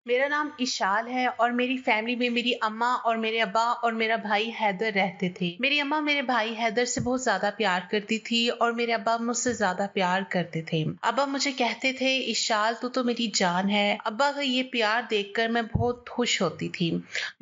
मेरा नाम इशाल है और मेरी फैमिली में मेरी अम्मा और मेरे अब्बा और मेरा भाई हैदर रहते थे। मेरी अम्मा मेरे भाई हैदर से बहुत ज्यादा प्यार करती थी और मेरे अब्बा मुझसे ज्यादा प्यार करते थे। अब्बा मुझे कहते थे, इशाल तू तो मेरी जान है। अब्बा का ये प्यार देखकर मैं बहुत खुश होती थी।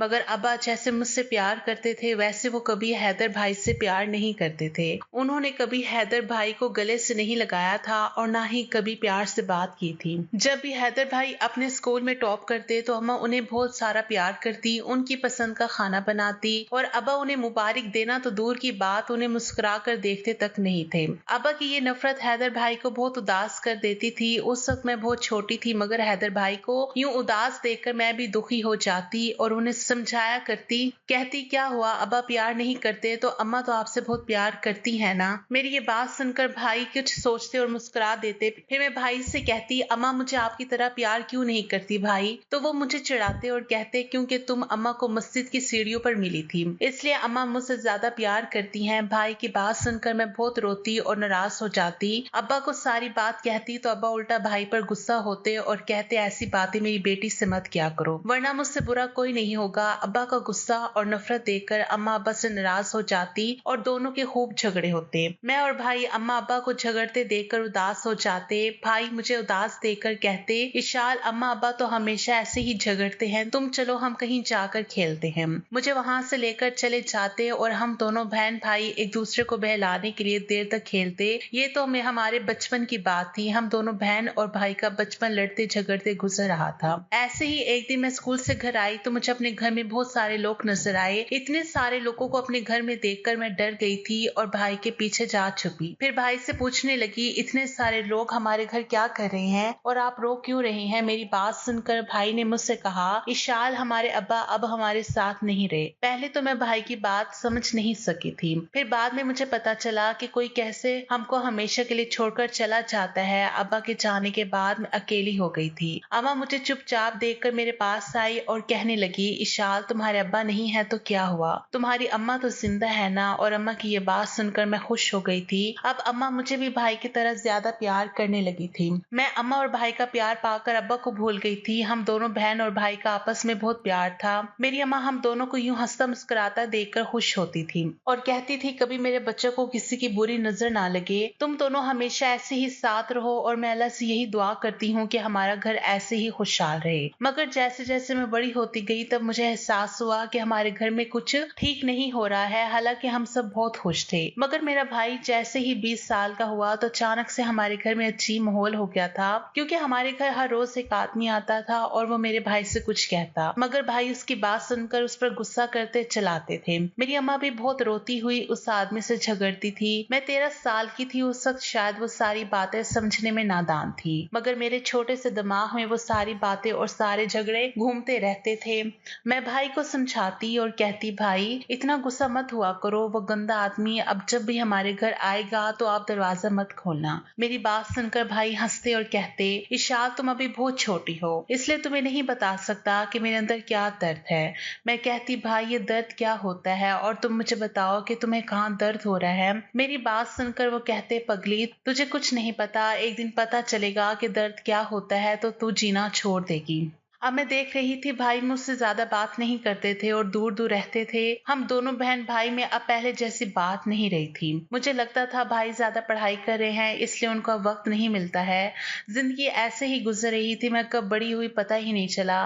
मगर अब्बा जैसे मुझसे प्यार करते थे वैसे वो कभी हैदर भाई से प्यार नहीं करते थे। उन्होंने कभी हैदर भाई को गले से नहीं लगाया था और ना ही कभी प्यार से बात की थी। जब भी हैदर भाई अपने स्कूल में टॉप करते तो अम्मा उन्हें बहुत सारा प्यार करती, उनकी पसंद का खाना बनाती और अब्बा उन्हें मुबारक देना तो दूर की बात, उन्हें मुस्कुरा कर देखते तक नहीं थे। अब्बा की ये नफरत हैदर भाई को बहुत उदास कर देती थी। उस वक्त मैं बहुत छोटी थी मगर हैदर भाई को यूं उदास देखकर मैं भी दुखी हो जाती और उन्हें समझाया करती, कहती क्या हुआ अब्बा प्यार नहीं करते तो अम्मा तो आपसे बहुत प्यार करती है ना। मेरी ये बात सुनकर भाई कुछ सोचते और मुस्कुरा देते। फिर मैं भाई से कहती, अम्मा मुझे आपकी तरह प्यार क्यों नहीं करती भाई? तो वो मुझे चिढ़ाते और कहते, क्योंकि तुम अम्मा को मस्जिद की सीढ़ियों पर मिली थी इसलिए अम्मा मुझसे ज्यादा प्यार करती हैं। भाई की बात सुनकर मैं बहुत रोती और नाराज हो जाती। अब्बा को सारी बात कहती तो अब्बा उल्टा भाई पर गुस्सा होते और कहते, ऐसी बातें मेरी बेटी से मत किया करो वरना मुझसे बुरा कोई नहीं होगा। अब्बा का गुस्सा और नफरत देखकर अम्मा अब्बा से नाराज हो जाती और दोनों के खूब झगड़े होते। मैं और भाई अम्मा अब्बा को झगड़ते देखकर उदास हो जाते। भाई मुझे उदास देखकर कहते, इशाल अम्मा अब्बा तो हमेशा ऐसे ही झगड़ते हैं, तुम चलो हम कहीं जाकर खेलते हैं। मुझे वहां से लेकर चले जाते और हम दोनों बहन भाई एक दूसरे को बहलाने के लिए देर तक खेलते। ये तो मैं हमारे बचपन की बात थी। हम दोनों बहन और भाई का बचपन लड़ते झगड़ते गुजर रहा था। ऐसे ही एक दिन मैं स्कूल से घर आई तो मुझे अपने घर में बहुत सारे लोग नजर आए। इतने सारे लोगों को अपने घर में देखकर मैं डर गई थी और भाई के पीछे जा छुपी। फिर भाई से पूछने लगी, इतने सारे लोग हमारे घर क्या कर रहे हैं और आप रो क्यों रहे हैं? मेरी बात सुनकर भाई ने मुझसे कहा, इशाल हमारे अब्बा अब हमारे साथ नहीं रहे। पहले तो मैं भाई की बात समझ नहीं सकी थी, फिर बाद में मुझे पता चला कि कोई कैसे हमको हमेशा के लिए छोड़कर चला जाता है। अब्बा के जाने के बाद मैं अकेली हो गई थी। अम्मा मुझे चुपचाप देखकर मेरे पास आई और कहने लगी, इशाल तुम्हारे अब्बा नहीं है तो क्या हुआ, तुम्हारी अम्मा तो जिंदा है ना। और अम्मा की ये बात सुनकर मैं खुश हो गई थी। अब अम्मा मुझे भी भाई की तरह ज्यादा प्यार करने लगी थी। मैं अम्मा और भाई का प्यार पाकर अब्बा को भूल गई थी। हम दोनों बहन और भाई का आपस में बहुत प्यार था। मेरी अम्मा हम दोनों को यूं हंसता मुस्कुराता देखकर खुश होती थी और कहती थी, कभी मेरे बच्चों को किसी की बुरी नजर ना लगे, तुम दोनों हमेशा ऐसे ही साथ रहो और मैं अल्लाह से यही दुआ करती हूँ कि हमारा घर ऐसे ही खुशहाल रहे। मगर जैसे जैसे मैं बड़ी होती गई तब मुझे एहसास हुआ कि हमारे घर में कुछ ठीक नहीं हो रहा है। हालांकि हम सब बहुत खुश थे मगर मेरा भाई जैसे ही 20 साल का हुआ तो अचानक से हमारे घर में अजीब माहौल हो गया था, क्योंकि हमारे घर हर रोज एक आदमी आता था और वो मेरे भाई से कुछ कहता मगर भाई उसकी बात सुनकर उस पर गुस्सा करते चलाते थे। मेरी अम्मा भी बहुत रोती हुई उस आदमी से झगड़ती थी। मैं 13 साल की थी उस वक्त, शायद वो सारी बातें समझने में नादान थी मगर मेरे छोटे से दिमाग में वो सारी बातें और सारे झगड़े घूमते रहते थे। मैं भाई को समझाती और कहती, भाई इतना गुस्सा मत हुआ करो, वो गंदा आदमी अब जब भी हमारे घर आएगा तो आप दरवाजा मत खोलना। मेरी बात सुनकर भाई हंसते और कहते, इशाल तुम अभी बहुत छोटी हो इसलिए तुम्हें नहीं बता सकता कि मेरे अंदर क्या दर्द है। मैं कहती, भाई ये दर्द क्या होता है और तुम मुझे बताओ कि तुम्हें कहाँ दर्द हो रहा है। मेरी बात सुनकर वो कहते, पगली तुझे कुछ नहीं पता, एक दिन पता चलेगा कि दर्द क्या होता है तो तू जीना छोड़ देगी। अब मैं देख रही थी भाई मुझसे ज्यादा बात नहीं करते थे और दूर दूर रहते थे। हम दोनों बहन भाई में अब पहले जैसी बात नहीं रही थी। मुझे लगता था भाई ज्यादा पढ़ाई कर रहे हैं इसलिए उनको अब वक्त नहीं मिलता है। जिंदगी ऐसे ही गुजर रही थी, मैं कब बड़ी हुई पता ही नहीं चला।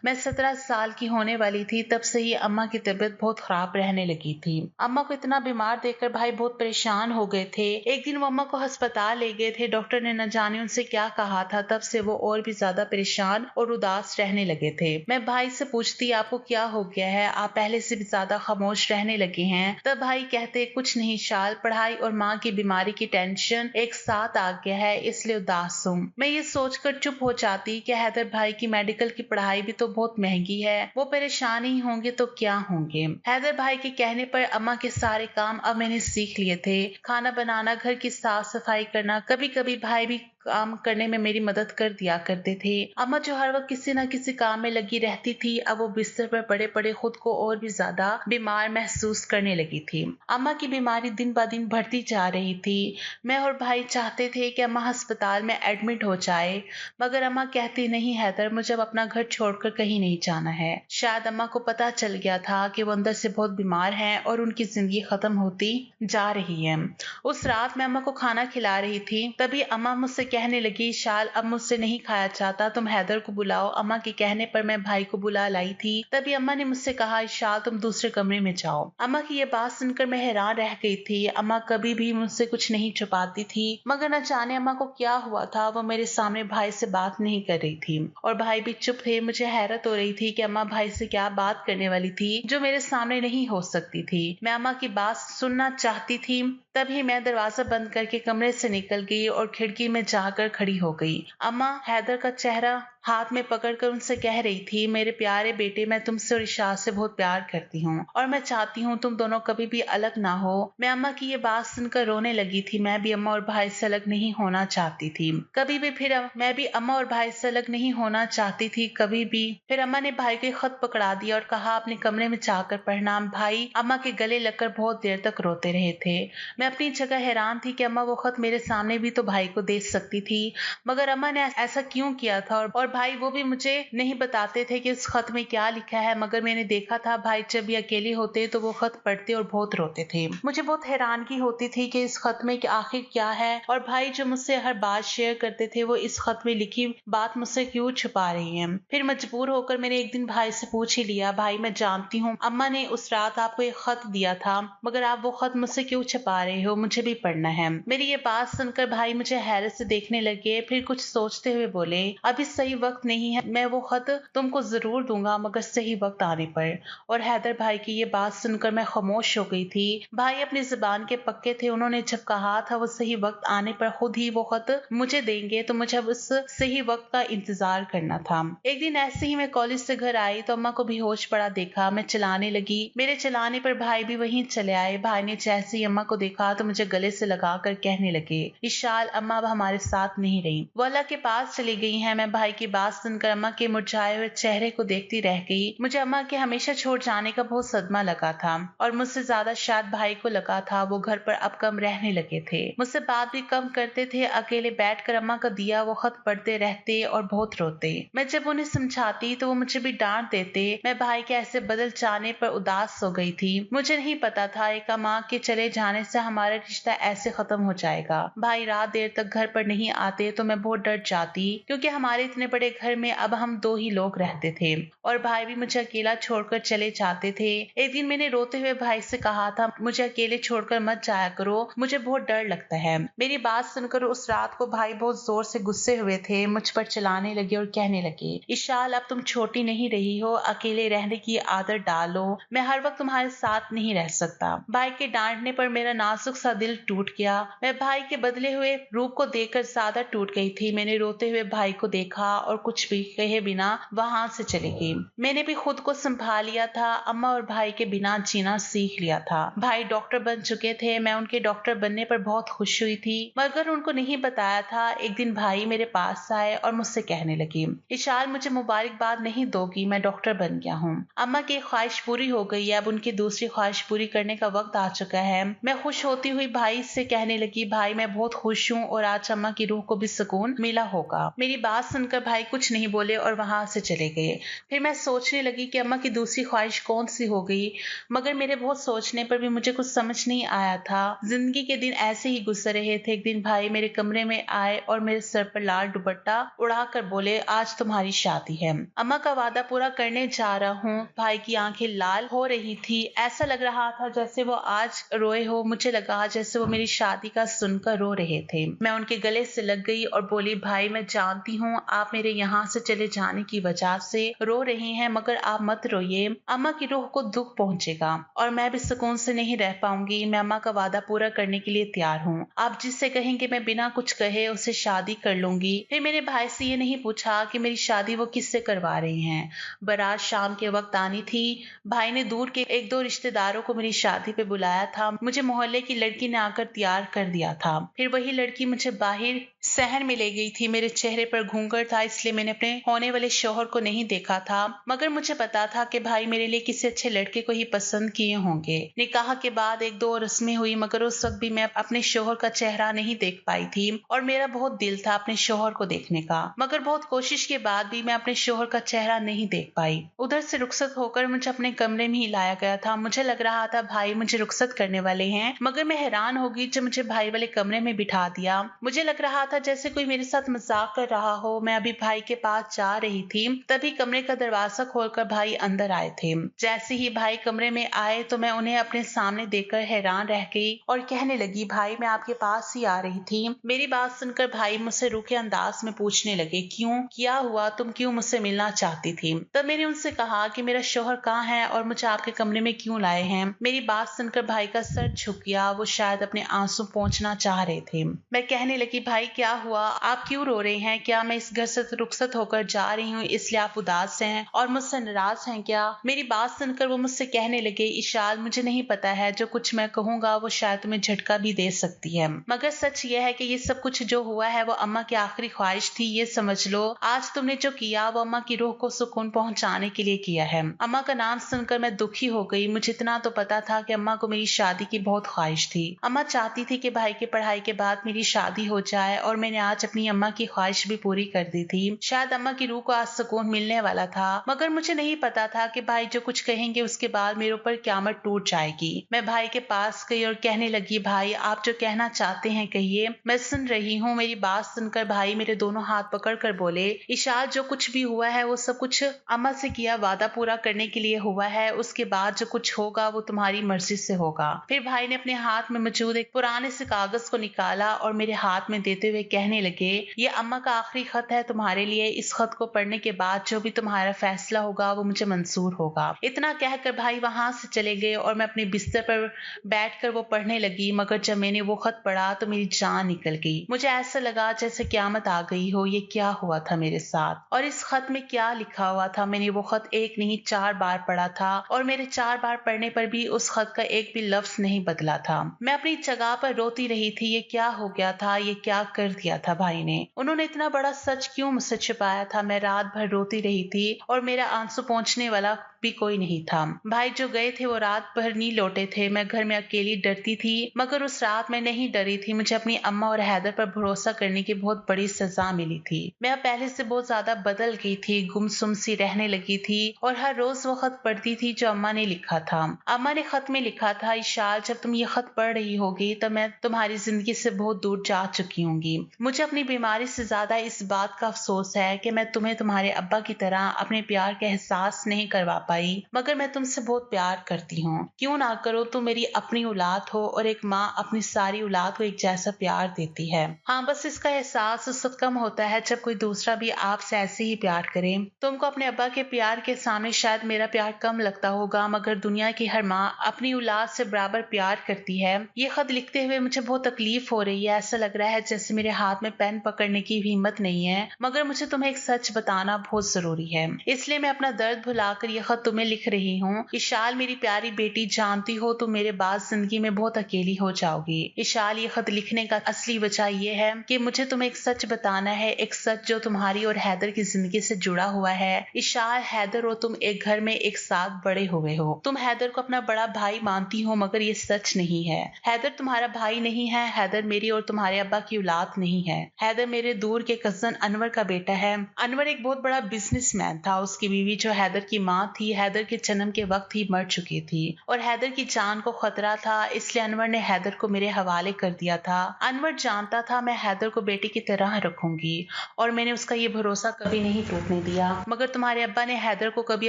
मैं 17 साल की होने वाली थी तब से ही अम्मा की तबीयत बहुत खराब रहने लगी थी। अम्मा को इतना बीमार देखकर भाई बहुत परेशान हो गए थे। एक दिन वो अम्मा को अस्पताल ले गए थे। डॉक्टर ने न जाने उनसे क्या कहा था, तब से वो और भी ज्यादा परेशान और उदास रहने लगे थे। मैं भाई से पूछती, आपको क्या हो गया है, आप पहले से भी ज्यादा खामोश रहने लगे हैं। तब भाई कहते, कुछ नहीं शाल, पढ़ाई और माँ की बीमारी की टेंशन एक साथ आ गया है इसलिए उदास हूँ। मैं ये सोचकर चुप हो जाती कि हैदर भाई की मेडिकल की पढ़ाई भी तो बहुत महंगी है, वो परेशान ही होंगे तो क्या होंगे। हैदर भाई के कहने पर अम्मा के सारे काम अब मैंने सीख लिए थे। खाना बनाना, घर की साफ सफाई करना, कभी कभी भाई भी काम करने में मेरी मदद कर दिया करते थे। अम्मा जो हर वक्त किसी न किसी काम में लगी रहती थी, अब वो बिस्तर पर पड़े पड़े खुद को और भी ज्यादा बीमार महसूस करने लगी थी। अम्मा की बीमारी दिन ब दिन बढ़ती जा रही थी। मैं और भाई चाहते थे कि अम्मा अस्पताल में एडमिट हो जाए, मगर अम्मा कहती, नहीं हैदर, मुझे अब अपना घर छोड़कर कहीं नहीं जाना है। शायद अम्मा को पता चल गया था कि वो अंदर से बहुत बीमार हैं और उनकी जिंदगी खत्म होती जा रही है। उस रात मैं अम्मा को खाना खिला रही थी, तभी अम्मा मुझसे कहने लगी, शाल अब मुझसे नहीं खाया जाता, तुम हैदर को बुलाओ। अम्मा के कहने पर मैं भाई को बुला लाई थी। तभी अम्मा ने मुझसे कहा, शाल तुम दूसरे कमरे में जाओ। अम्मा की ये बात सुनकर मैं हैरान रह गई थी। अम्मा कभी भी मुझसे कुछ नहीं छुपाती थी, मगर न जाने अम्मा को क्या हुआ था, वो मेरे सामने भाई से बात नहीं कर रही थी और भाई भी चुप थे। मुझे हैरत हो रही थी कि अम्मा भाई से क्या बात करने वाली थी जो मेरे सामने नहीं हो सकती थी। मैं अम्मा की बात सुनना चाहती थी, तभी मैं दरवाजा बंद करके कमरे से निकल गई और खिड़की में जाकर खड़ी हो गई। अम्मा हैदर का चेहरा हाथ में पकड़कर उनसे कह रही थी, मेरे प्यारे बेटे, मैं तुमसे और इशाद से बहुत प्यार करती हूँ और मैं चाहती हूँ तुम दोनों कभी भी अलग ना हो। मैं अम्मा की ये बात सुनकर रोने लगी थी। मैं भी अम्मा और भाई से अलग नहीं होना चाहती थी कभी भी। मैं भी अम्मा और भाई से अलग नहीं होना चाहती थी कभी भी। फिर अम्मा ने भाई को खत पकड़ा दिया और कहा, अपने कमरे में जाकर पढ़ना। भाई अम्मा के गले लगकर बहुत देर तक रोते रहे थे। मैं अपनी जगह हैरान थी कि अम्मा वो खत मेरे सामने भी तो भाई को दे सकती थी, मगर अम्मा ने ऐसा क्यों किया था। और भाई वो भी मुझे नहीं बताते थे कि उस खत में क्या लिखा है, मगर मैंने देखा था भाई जब भी अकेले होते तो वो खत पढ़ते और बहुत रोते थे। मुझे बहुत हैरानगी होती थी कि इस खत में आखिर क्या है और भाई जो मुझसे हर बात शेयर करते थे वो इस खत में लिखी बात मुझसे क्यों छुपा रही है। फिर मजबूर होकर मैंने एक दिन भाई से पूछ ही लिया, भाई मैं जानती हूँ अम्मा ने उस रात आपको एक खत दिया था, मगर आप वो खत मुझसे क्यों छुपा रहे हो, मुझे भी पढ़ना है। मेरी ये बात सुनकर भाई मुझे हैरत से देखने लगे, फिर कुछ सोचते हुए बोले, अभी सही वक्त नहीं है, मैं वो खत तुमको जरूर दूंगा मगर सही वक्त आने पर। और हैदर भाई की ये बात सुनकर मैं खामोश हो गई थी। भाई अपनी जुबान के पक्के थे, उन्होंने जब कहा था वो सही वक्त आने पर खुद ही वो खत मुझे देंगे, तो मुझे अब उस सही वक्त का इंतजार करना था। एक दिन ऐसे ही मैं कॉलेज से घर आई तो अम्मा को बेहोश पड़ा देखा। मैं चिल्लाने लगी, मेरे चिल्लाने पर भाई भी वहीं चले आए। भाई ने जैसे ही अम्मा को देखा तो मुझे गले से लगाकर कहने लगे, इशाल अम्मा अब हमारे साथ नहीं रही, वो अल्लाह के पास चली गई हैं। मैं भाई की बात सुनकर अम्मा के मुरझाए हुए चेहरे को देखती रह गई। मुझे अम्मा के हमेशा छोड़ जाने का बहुत सदमा लगा था और मुझसे ज्यादा शायद भाई को लगा था। वो घर पर अब कम रहने लगे थे, मुझसे बात भी कम करते थे। अकेले बैठकर अम्मा का दिया वो खत पढ़ते रहते और बहुत रोते। मैं जब उन्हें समझाती तो वो मुझे भी डांट देते। मैं भाई के ऐसे बदल जाने पर उदास हो गई थी। मुझे नहीं पता था एक माँ के चले जाने से हमारा रिश्ता ऐसे खत्म हो जाएगा। भाई रात देर तक घर पर नहीं आते तो मैं बहुत डर जाती, क्योंकि हमारे इतने बड़े घर में अब हम दो ही लोग रहते थे और भाई भी मुझे अकेला छोड़कर चले जाते थे। एक दिन मैंने रोते हुए भाई से कहा था, मुझे अकेले छोड़कर मत जाया करो, मुझे बहुत डर लगता है। मेरी बात सुनकर उस रात को भाई बहुत जोर से गुस्से हुए थे, मुझ पर चिल्लाने लगे और कहने लगे, इशाल अब तुम छोटी नहीं रही हो, अकेले रहने की आदत डालो, मैं हर वक्त तुम्हारे साथ नहीं रह सकता। भाई के डांटने पर मेरा नाजुक सा दिल टूट गया। मैं भाई के बदले हुए रूप को देखकर ज्यादा टूट गई थी। मैंने रोते हुए भाई को देखा और कुछ भी कहे बिना वहां से चली गई। मैंने भी खुद को संभाल लिया था। अम्मा और भाई के बिना जीना सीख लिया था। भाई डॉक्टर बन चुके थे, मैं उनके डॉक्टर बनने पर बहुत खुश हुई थी, मगर उनको नहीं बताया था। एक दिन भाई मेरे पास आए और मुझसे कहने लगी, इशाल मुझे मुबारकबाद नहीं दोगी, मैं डॉक्टर बन गया हूँ। अम्मा की ख्वाहिश पूरी हो गई है, अब उनकी दूसरी ख्वाहिश पूरी करने का वक्त आ चुका है। मैं खुश होती हुई भाई से कहने लगी, भाई मैं बहुत खुश हूँ और आज अम्मा की रूह को भी सुकून मिला होगा। मेरी बात सुनकर भाई कुछ नहीं बोले और वहां से चले गए। फिर मैं सोचने लगी कि अम्मा की दूसरी ख्वाहिश कौन सी हो गई, मगर मेरे बहुत सोचने पर भी मुझे कुछ समझ नहीं आया था। जिंदगी के दिन ऐसे ही गुजर रहे थे। एक दिन भाई मेरे कमरे में आए और मेरे सर पर लाल दुपट्टा उड़ाकर बोले, आज तुम्हारी शादी है, अम्मा का वादा पूरा करने जा रहा हूँ। भाई की आंखें लाल हो रही थी, ऐसा लग रहा था जैसे वो आज रोए हो। मुझे लगा जैसे वो मेरी शादी का सुनकर रो रहे थे। मैं उनके गले से लग गई और बोली, भाई मैं जानती हूँ आप मेरे मेरे यहाँ से चले जाने की वजह से रो रही हैं, मगर आप मत रोइए। अम्मा की रूह को दुख पहुंचेगा और मैं भी सुकून से नहीं रह पाऊंगी। मैं अम्मा का वादा पूरा करने के लिए तैयार हूँ। आप जिससे कहेंगे मैं बिना कुछ कहे उससे शादी कर लूंगी। फिर मेरे भाई से ये नहीं पूछा कि मेरी शादी वो किससे करवा रही हैं। बारात शाम के वक्त आनी थी। भाई ने दूर के एक दो रिश्तेदारों को मेरी शादी पे बुलाया था। मुझे मोहल्ले की लड़की ने आकर तैयार कर दिया था। फिर वही लड़की मुझे बाहर शहर में ले गई थी। मेरे चेहरे पर घूंघट था, इसलिए मैंने अपने होने वाले शौहर को नहीं देखा था, मगर मुझे पता था कि भाई मेरे लिए किसी अच्छे लड़के को ही पसंद किए होंगे। निकाह के बाद एक दो रस्में हुई, मगर उस वक्त भी मैं अपने शौहर का चेहरा नहीं देख पाई थी और मेरा बहुत दिल था अपने शौहर को देखने का, मगर बहुत कोशिश के बाद भी मैं अपने शौहर का चेहरा नहीं देख पाई। उधर से रुखसत होकर मुझे अपने कमरे में ही लाया गया था। मुझे लग रहा था भाई मुझे रुखसत करने वाले हैं, मगर मैं हैरान हो गई जब मुझे भाई वाले कमरे में बिठा दिया। मुझे लग रहा था जैसे कोई मेरे साथ मजाक कर रहा हो। मैं अभी भाई के पास जा रही थी, तभी कमरे का दरवाजा खोलकर भाई अंदर आए थे। जैसे ही भाई कमरे में आए तो मैं उन्हें अपने सामने देखकर हैरान रह गई और कहने लगी, भाई मैं आपके पास ही आ रही थी। मेरी बात सुनकर भाई मुझसे रूखे अंदाज में पूछने लगे, क्यों, क्या हुआ, तुम क्यों मुझसे मिलना चाहती थी? तब मैंने उनसे कहा कि मेरा शौहर कहाँ है और मुझे आपके कमरे में क्यों लाए हैं। मेरी बात सुनकर भाई का सर झुक गया। वो शायद अपने आंसू पोंछना चाह रहे थे। मैं कहने लगी, भाई क्या हुआ, आप क्यों रो रहे हैं? क्या मैं इस घर से रुखसत होकर जा रही हूँ इसलिए आप उदास हैं और मुझसे नाराज हैं क्या? मेरी बात सुनकर वो मुझसे कहने लगे, इशाल मुझे नहीं पता है, जो कुछ मैं कहूंगा वो शायद तुम्हें झटका भी दे सकती है, मगर सच ये है कि ये सब कुछ जो हुआ है वो अम्मा की आखिरी ख्वाहिश थी। ये समझ लो आज तुमने जो किया वो अम्मा की रूह को सुकून पहुंचाने के लिए किया है। अम्मा का नाम सुनकर मैं दुखी हो गई। मुझे इतना तो पता था कि अम्मा को मेरी शादी की बहुत ख्वाहिश थी। अम्मा चाहती थी कि भाई की पढ़ाई के बाद मेरी शादी हो जाए और मैंने आज अपनी अम्मा की ख्वाहिश भी पूरी कर दी थी। शायद अम्मा की रूह को आज सुकून मिलने वाला था, मगर मुझे नहीं पता था कि भाई जो कुछ कहेंगे उसके बाद मेरे ऊपर क़यामत टूट जाएगी। मैं भाई के पास गई और कहने लगी, भाई आप जो कहना चाहते हैं कहिए, मैं सुन रही हूँ। मेरी बात सुनकर भाई मेरे दोनों हाथ पकड़ कर बोले, इशाद जो कुछ भी हुआ है वो सब कुछ अम्मा से किया वादा पूरा करने के लिए हुआ है। उसके बाद जो कुछ होगा वो तुम्हारी मर्जी से होगा। फिर भाई ने अपने हाथ में मौजूद एक पुराने से कागज को निकाला और मेरे हाथ में देते हुए कहने लगे, ये अम्मा का आखिरी खत है तुम्हारे लिए। इस खत को पढ़ने के बाद जो भी तुम्हारा फैसला होगा वो मुझे मंजूर होगा। इतना कहकर भाई वहां से चले गए और मैं अपने बिस्तर पर बैठकर वो पढ़ने लगी, मगर जब मैंने वो खत पढ़ा तो मेरी जान निकल गई। मुझे ऐसा लगा जैसे क़यामत आ गई हो। ये क्या हुआ था मेरे साथ और इस खत में क्या लिखा हुआ था? मैंने वो खत एक नहीं 4 बार पढ़ा था और मेरे 4 बार पढ़ने पर भी उस खत का एक भी लफ्ज नहीं बदला था। मैं अपनी जगह पर रोती रही थी। ये क्या हो गया था? ये क्या कर दिया था भाई ने? उन्होंने इतना बड़ा सच क्यों मुझसे छिपाया था? मैं रात भर रोती रही थी और मेरा आंसू पोंछने वाला भी कोई नहीं था। भाई जो गए थे वो रात भर नहीं लौटे थे। मैं घर में अकेली डरती थी, मगर उस रात मैं नहीं डरी थी। मुझे अपनी अम्मा और हैदर पर भरोसा करने की बहुत बड़ी सजा मिली थी। मैं पहले से बहुत ज्यादा बदल गई थी, गुमसुम सी रहने लगी थी और हर रोज वो खत पढ़ती थी जो अम्मा ने लिखा था। अम्मा ने खत में लिखा था, इशाल जब तुम ये खत पढ़ रही होगी तब मैं तुम्हारी जिंदगी से बहुत दूर जा चुकी होंगी। मुझे अपनी बीमारी से ज्यादा इस बात का अफसोस है कि मैं तुम्हें तुम्हारे अब्बा की तरह अपने प्यार का एहसास नहीं करवा पाई, मगर मैं तुमसे बहुत प्यार करती हूँ। क्यों ना करो, तुम मेरी अपनी औलाद हो और एक माँ अपनी सारी औलाद को एक जैसा प्यार देती है। हाँ, बस इसका एहसास उस वक्त कम होता है जब कोई दूसरा भी आपसे ऐसे ही प्यार करे। तुमको अपने अब्बा के प्यार के सामने शायद मेरा प्यार कम लगता होगा, मगर दुनिया की हर माँ अपनी औलाद से बराबर प्यार करती है। ये खत लिखते हुए मुझे बहुत तकलीफ हो रही है। ऐसा लग रहा है जैसे मेरे हाथ में पेन पकड़ने की भी हिम्मत नहीं है, मगर मुझे तुम्हें एक सच बताना बहुत जरूरी है, इसलिए मैं अपना दर्द भुलाकर यह खत तुम्हें लिख रही हूँ। इशाल मेरी प्यारी बेटी, जानती हो तुम मेरे बाद जिंदगी में बहुत अकेली हो जाओगी। इशाल ये खत लिखने का असली वजह यह है कि मुझे तुम्हें एक सच बताना है, एक सच जो तुम्हारी और हैदर की जिंदगी से जुड़ा हुआ है। इशाल, हैदर और तुम एक घर में एक साथ बड़े हुए हो। तुम हैदर को अपना बड़ा भाई मानती हो, मगर ये सच नहीं है। हैदर तुम्हारा भाई नहीं है। हैदर मेरी और तुम्हारे अब्बा की औलाद नहीं है। हैदर मेरे दूर के कजन अनवर का बेटा है। अनवर एक बहुत बड़ा बिजनेसमैन था। उसकी बीवी जो हैदर की माँ थी, हैदर के जन्म के वक्त ही मर चुकी थी और हैदर की जान को खतरा था, इसलिए अनवर ने हैदर को मेरे हवाले कर दिया था। अनवर जानता था मैं हैदर को बेटी की तरह रखूंगी और मैंने उसका ये भरोसा कभी नहीं टूटने दिया, मगर तुम्हारे अब्बा ने हैदर को कभी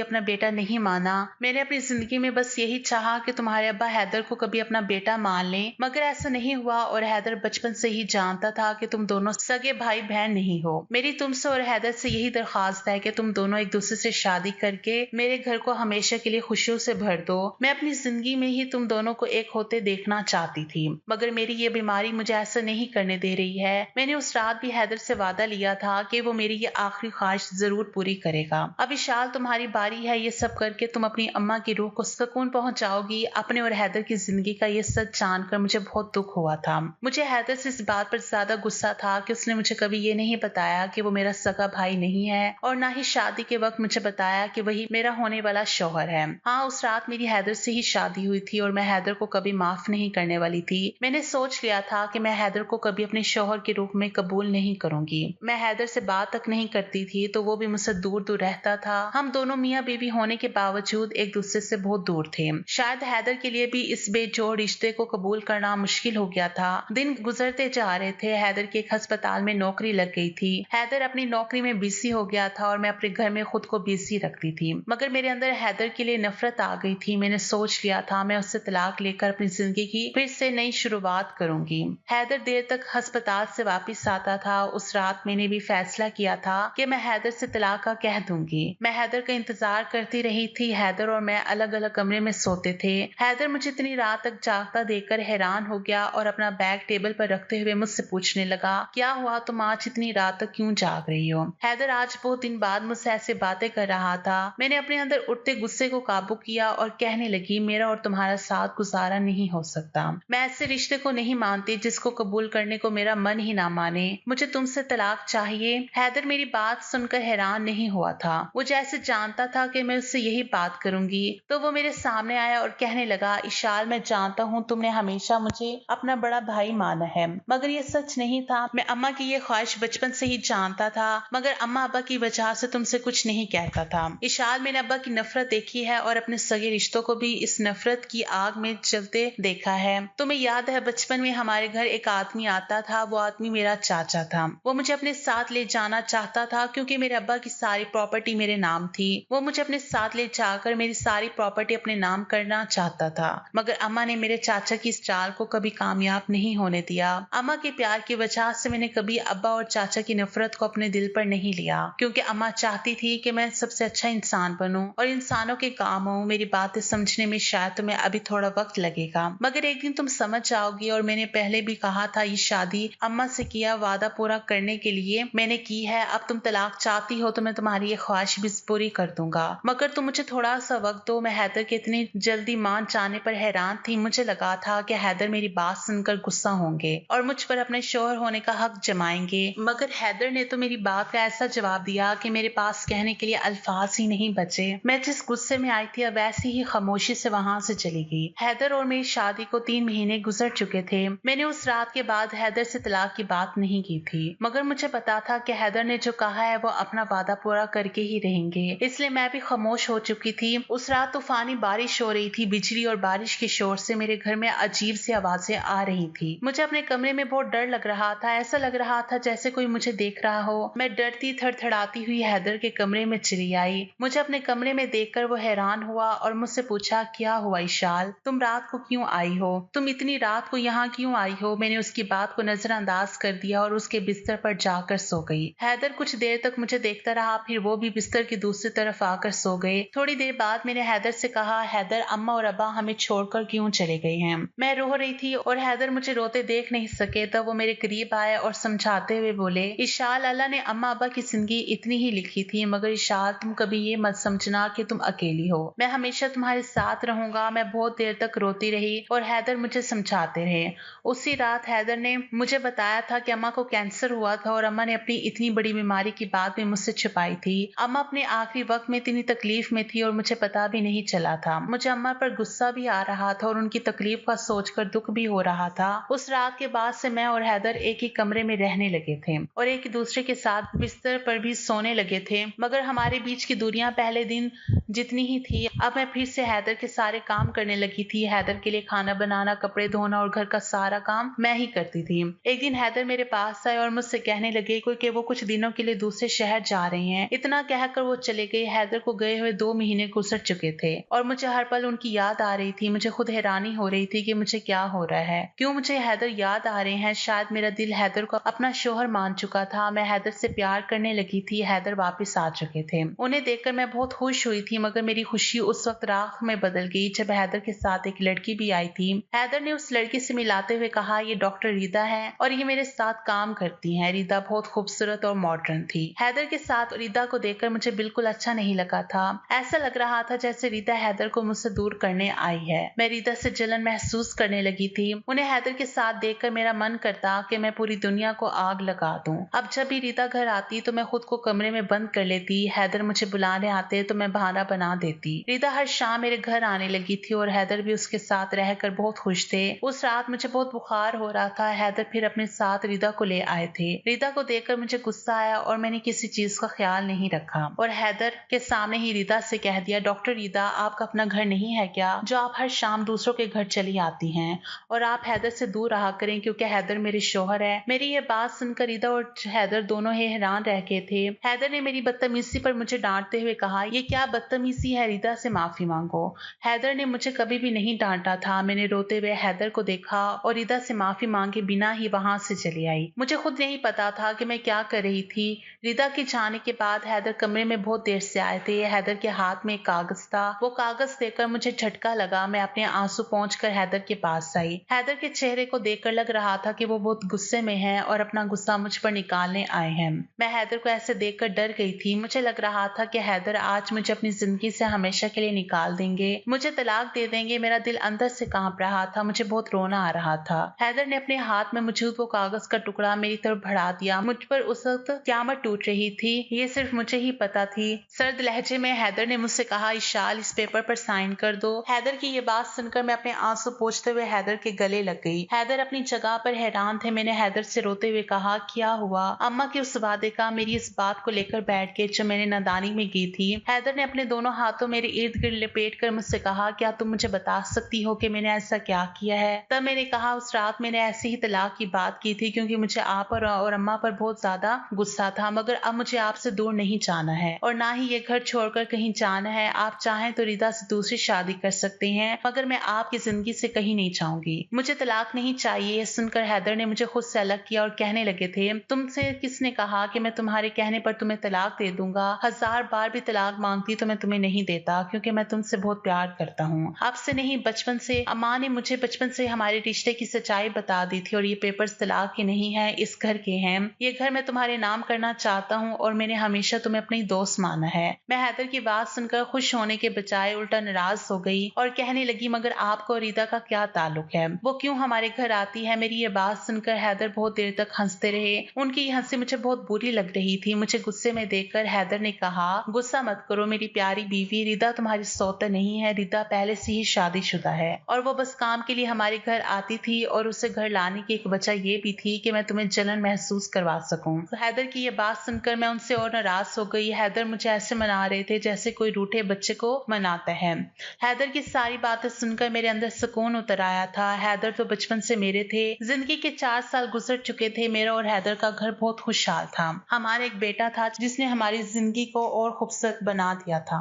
अपना बेटा नहीं माना। मैंने अपनी जिंदगी में बस यही चाहा कि तुम्हारे अब्बा हैदर को कभी अपना बेटा मान लें, मगर ऐसा नहीं हुआ और हैदर बचपन से ही जानता था कि तुम दोनों सगे भाई बहन नहीं हो। मेरी तुमसे और हैदर से यही दरख्वास्त है कि तुम दोनों एक दूसरे से शादी करके मेरे घर को हमेशा के लिए खुशियों से भर दो। मैं अपनी जिंदगी में ही तुम दोनों को एक होते देखना चाहती थी, मगर मेरी ये बीमारी मुझे ऐसा नहीं करने दे रही है। मैंने उस रात भी हैदर से वादा लिया था कि वो मेरी ये आखिरी ख्वाहिश जरूर पूरी करेगा। अब विशाल, तुम्हारी बारी है। ये सब करके तुम अपनी अम्मा की रूह को सुकून पहुंचाओगी। अपने और हैदर की जिंदगी का ये सच जानकर मुझे बहुत दुख हुआ था। मुझे हैदर से इस बात पर ज्यादा गुस्सा था कि उसने मुझे कभी ये नहीं बताया कि वो मेरा सगा भाई नहीं है, और ना ही शादी के वक्त मुझे बताया कि वही मेरा होने वाला शौहर है। हाँ, उस रात मेरी हैदर से ही शादी हुई थी और मैं हैदर को कभी माफ नहीं करने वाली थी। मैंने सोच लिया था कि मैं हैदर को कभी अपने शौहर के रूप में कबूल नहीं करूंगी। मैं हैदर से बात तक नहीं करती थी तो वो भी मुझसे दूर दूर रहता था। हम दोनों मियाँ बीवी होने के बावजूद एक दूसरे से बहुत दूर थे। शायद हैदर के लिए भी इस बेजोड़ रिश्ते को कबूल करना मुश्किल हो गया था। दिन गुजरते जा रहे थे। हैदर की एक अस्पताल में नौकरी लग गई थी। हैदर अपनी नौकरी में बिजी हो गया था और मैं अपने घर में खुद को बिजी रखती थी, मगर मेरे अंदर हैदर के लिए नफरत आ गई थी। मैंने सोच लिया था मैं उससे तलाक लेकर अपनी जिंदगी की फिर से नई शुरुआत करूंगी। हैदर देर तक अस्पताल से वापस आता था। उस रात मैंने भी फैसला किया था कि मैं हैदर से तलाक का कह दूंगी। मैं हैदर का इंतजार करती रही थी। हैदर और मैं अलग अलग कमरे में सोते थे। हैदर मुझे इतनी रात तक जागता देखकर हैरान हो गया और अपना बैग टेबल पर रखते हुए मुझसे पूछने लगा, क्या हुआ, तुम आज इतनी रात तक क्यों जाग रही हो? हैदर आज बहुत दिन बाद मुझसे ऐसे बातें कर रहा था। मैंने अपने अंदर उठते गुस्से को काबू किया और कहने लगी, मेरा और तुम्हारा साथ गुजारा नहीं हो सकता। मैं ऐसे रिश्ते को नहीं मानती जिसको कबूल करने को मेरा मन ही ना माने। मुझे तुमसे तलाक चाहिए। हैदर मेरी बात सुनकर हैरान नहीं हुआ था। वो जैसे जानता था कि मैं उससे यही बात करूंगी, तो वो मेरे सामने आया और कहने लगा, इशाल, मैं जानता हूँ तुमने हमेशा मुझे अपना बड़ा भाई माना है, मगर ये सच नहीं था। मैं अम्मा की ये ख्वाहिश बचपन से ही जानता था, मगर अम्मा अब्बा की वजह से तुमसे कुछ नहीं कहता था। इशाल, मैंने अब्बा की नफरत देखी है और अपने सगे रिश्तों को भी इस नफरत की आग में जलते देखा है। तुम्हें याद है बचपन में हमारे घर एक आदमी आता था। वो आदमी मेरा चाचा था। वो मुझे अपने साथ ले जाना चाहता था क्योंकि मेरे अब्बा की सारी प्रॉपर्टी मेरे नाम थी। वो मुझे अपने साथ ले जाकर मेरी सारी प्रॉपर्टी अपने नाम करना चाहता था, मगर अम्मा ने मेरे चाचा की इस चाल को कभी कामयाब नहीं होने दिया। अम्मा के प्यार की वजह से मैंने कभी अब्बा और चाचा की नफरत को अपने दिल पर नहीं लिया, क्योंकि अम्मा चाहती थी कि मैं सबसे अच्छा इंसान बनूं और इंसानों के काम आऊं। मेरी बातें समझने में शायद तुम्हें अभी थोड़ा वक्त लगेगा, मगर एक दिन तुम समझ जाओगी। और मैंने पहले भी कहा था, ये शादी अम्मा से किया वादा पूरा करने के लिए मैंने की है। अब तुम तलाक चाहती हो तो मैं तुम्हारी ये ख्वाहिश भी पूरी कर दूंगा, मगर तुम मुझे थोड़ा सा वक्त दो। मैं हैदर के इतनी जल्दी मान जाने पर हैरान थी। मुझे लगा था कि हैदर मेरी बात सुनकर गुस्सा होंगे और मुझ पर अपने शोहर होने का हक जमाएंगे, मगर हैदर ने तो मेरी बात का ऐसा जवाब दिया कि मेरे पास कहने के लिए अल्फाज ही नहीं बचे। मैं जिस गुस्से में आई थी वैसी ही खामोशी से वहां से चली गई। हैदर और मेरी शादी को 3 महीने गुजर चुके थे। मैंने उस रात के बाद हैदर से तलाक की बात नहीं की थी, मगर मुझे पता था कि हैदर ने जो कहा है वो अपना वादा पूरा करके ही रहेंगे, इसलिए मैं भी खामोश हो चुकी थी। उस रात तूफानी बारिश हो रही थी। बिजली और बारिश के शोर से मेरे घर में अजीब सी आवाजें आ रही थी। मुझे अपने कमरे में बहुत डर लग रहा था। ऐसा लग रहा था जैसे कोई मुझे देख रहा हो। मैं डरती थड़थड़ाती हुई हैदर के कमरे में चली आई। मुझे अपने कमरे में देखकर वो हैरान हुआ और मुझसे पूछा, क्या हुआ इशाल, तुम रात को क्यों आई हो? तुम इतनी रात को यहाँ क्यों आई हो? मैंने उसकी बात को नजरअंदाज कर दिया और उसके बिस्तर पर जाकर सो गई। हैदर कुछ देर तक मुझे देखता रहा, फिर वो भी बिस्तर की दूसरी तरफ आकर सो गए। थोड़ी देर बाद मैंने हैदर से कहा, हैदर, अम्मा और अब्बा हमें छोड़कर क्यों चले गए हैं? मैं रो रही थी और हैदर मुझे रोते देख नहीं सके, तब वो मेरे करीब आए और समझाते हुए बोले, इशाल, अल्लाह ने अम्मा अब्बा की जिंदगी इतनी ही लिखी थी, मगर इशाल, तुम कभी ये मत समझना कि तुम अकेली हो। मैं हमेशा तुम्हारे साथ रहूंगा। मैं बहुत देर तक रोती रही और हैदर मुझे समझाते रहे। उसी रात हैदर ने मुझे बताया था कि अम्मा को कैंसर हुआ था और अम्मा ने अपनी इतनी बड़ी बीमारी की बात भी मुझसे छुपाई थी। अम्मा अपने आखिरी वक्त में इतनी तकलीफ में थी और मुझे पता भी नहीं चला था। मुझे अम्मा पर गुस्सा भी आ रहा था और उनकी तकलीफ का सोचकर दुख भी हो रहा था। उस रात के बाद से मैं और हैदर एक ही कमरे में रहने लगे थे और एक दूसरे के साथ बिस्तर पर भी सोने लगे थे, मगर हमारे बीच की दूरियां पहले दिन जितनी ही थी। अब मैं फिर से हैदर के सारे काम करने लगी थी। हैदर के लिए खाना बनाना, कपड़े धोना और घर का सारा काम मैं ही करती थी। एक दिन हैदर मेरे पास आए और मुझसे कहने लगे कि वो कुछ दिनों के लिए दूसरे शहर जा रहे हैं। इतना कहकर वो चले गए। हैदर को गए हुए 2 महीने गुजर चुके थे और मुझे हर पल उनकी याद आ रही थी। मुझे खुद हैरानी हो रही थी कि मुझे क्या हो रहा है, क्यों मुझे हैदर याद आ रहे हैं। शायद मेरा दिल हैदर को अपना शोहर मान चुका था। मैं हैदर से प्यार करने लगी थी। हैदर वापस आ चुके थे। उन्हें देखकर मैं बहुत खुश हुई थी, मगर मेरी खुशी उस वक्त राख में बदल गई जब हैदर के साथ एक लड़की भी आई थी। हैदर ने उस लड़की से मिलाते हुए कहा, ये डॉक्टर रीदा है और ये मेरे साथ काम करती हैं। रीदा बहुत खूबसूरत और मॉडर्न थी। हैदर के साथ रीदा को देखकर मुझे बिल्कुल अच्छा नहीं लगा था। ऐसा लग रहा था जैसे रीदा हैदर को मुझसे दूर करने आई है। मैं रीदा से जलन महसूस करने लगी थी। उन्हें हैदर के साथ देखकर मेरा मन करता कि मैं पूरी दुनिया को आग लगा दूं। अब जब भी रीदा घर आती तो मैं खुद को कमरे में बंद कर लेती। हैदर मुझे बुलाने आते तो मैं बहाना बना देती। रीदा हर शाम मेरे घर आने लगी थी और हैदर भी उसके साथ रहकर बहुत खुश थे। उस रात मुझे बहुत बुखार हो रहा था। हैदर फिर अपने साथ रीदा को ले आए थे। रीदा को देखकर मुझे गुस्सा आया और मैंने किसी चीज का ख्याल नहीं रखा और हैदर के सामने ही रीदा से कह दिया, डॉक्टर रीदा, आपका अपना घर नहीं है क्या, जो आप हर शाम दूसरों के घर चली आती हैं? और आप हैदर से दूर रहा करें क्योंकि हैदर मेरे शोहर है। मेरी ये बात सुनकर रीदा और हैदर दोनों ही हैरान रह गए थे। हैदर ने मेरी बदतमीजी पर मुझे डांटते हुए कहा, ये क्या बदतमीजी है, रीदा से माफी मांगो। हैदर ने मुझे कभी भी नहीं डांटा था। मैंने रोते हुए हैदर को देखा और रीदा से माफी मांगे बिना ही वहां से चली आई। मुझे खुद नहीं पता था कि मैं क्या कर रही थी। रीदा के जाने के बाद हैदर कमरे में बहुत देर से आए थे। हैदर के हाथ में एक कागज था। वो कागज देखकर मुझे झटका लगा। मैं अपने आंसू पोंछकर हैदर के पास आई। हैदर के चेहरे को देखकर लग रहा था कि वो बहुत गुस्से में है और अपना गुस्सा मुझ पर निकालने आए हैं। मैं हैदर को ऐसे देखकर डर गई थी। मुझे लग रहा था कि हैदर आज मुझे अपनी जिंदगी से हमेशा के लिए निकाल देंगे, मुझे तलाक दे देंगे। मेरा दिल अंदर से कांप रहा था। मुझे बहुत रोना आ रहा था। हैदर ने अपने हाथ में मौजूद वो कागज का टुकड़ा मेरी तरफ बढ़ा दिया। मुझ पर उस वक्त क़यामत टूट रही थी, ये सिर्फ मुझे ही पता थी। सर्द लहजे में हैदर ने मुझसे कहा, इशाल, इस पेपर पर साइन कर दो। हैदर की ये बात सुनकर मैं अपने आंसू पोंछते हुए हैदर के गले लग गई। हैदर अपनी जगह पर हैरान थे। मैंने हैदर से रोते हुए कहा, क्या हुआ? अम्मा के उस वादे का, मेरी इस बात को लेकर बैठ गए जो मैंने नादानी में की थी। हैदर ने अपने दोनों हाथों मेरे इर्द गिर्द लपेट कर मुझसे कहा, क्या तुम मुझे बता सकती हो कि मैंने ऐसा क्या किया है? तब मैंने कहा, उस रात मैंने ऐसे ही तलाक की बात की थी क्योंकि मुझे आप और अम्मा पर बहुत ज्यादा गुस्सा था, मगर अब मुझे आपसे दूर नहीं जाना है और ना ही ये घर छोड़कर कहीं जाना है। आप चाहें तो रीदा से दूसरी शादी कर सकते हैं, मगर मैं आपकी जिंदगी से कहीं नहीं जाऊंगी। मुझे तलाक नहीं चाहिए। सुनकर हैदर ने मुझे खुद से अलग किया और कहने लगे थे, तुमसे किसने कहा कि मैं तुम्हारे कहने पर तुम्हें तलाक दे दूंगा? 1000 बार भी तलाक मांगती तो मैं तुम्हें नहीं देता, क्योंकि मैं तुमसे बहुत प्यार करता हूँ। आपसे नहीं, बचपन से। अम्मा ने मुझे बचपन से हमारे रिश्ते की सच्चाई बता दी थी और ये पेपर्स तलाक के नहीं है, इस घर के हैं। ये घर मैं तुम्हारे नाम करना चाहता हूँ और मैंने हमेशा तुम्हें अपनी दोस्त माना है। मैं हैदर की बात सुनकर खुश होने के बजाय उल्टा नाराज हो गई और कहने लगी, मगर आपको और रीदा का क्या ताल्लुक है? वो क्यों हमारे घर आती है? मेरी ये बात सुनकर हैदर बहुत देर तक हंसते रहे। उनकी ये हंसी मुझे बहुत बुरी लग रही थी। मुझे गुस्से में देखकर हैदर ने कहा, गुस्सा मत करो मेरी प्यारी बीवी, रीदा तुम्हारी सौतन नहीं है। रीदा पहले से ही शादीशुदा है और वो बस काम के लिए हमारे घर आती थी और उसे घर लाने की एक वजह ये भी थी कि मैं तुम्हें जलन महसूस करवा सकूं। तो हैदर की ये बात सुनकर मैं उनसे और नाराज हो गई। हैदर मुझे ऐसे मना रहे थे जैसे कोई रूठे बच्चे को मनाता है। हैदर की सारी बातें सुनकर मेरे अंदर सुकून उतर आया था। हैदर तो बचपन से मेरे थे। जिंदगी के 4 साल गुजर चुके थे। मेरा और हैदर का घर बहुत खुशहाल था। हमारा एक बेटा था जिसने हमारी जिंदगी को और खूबसूरत बना दिया था।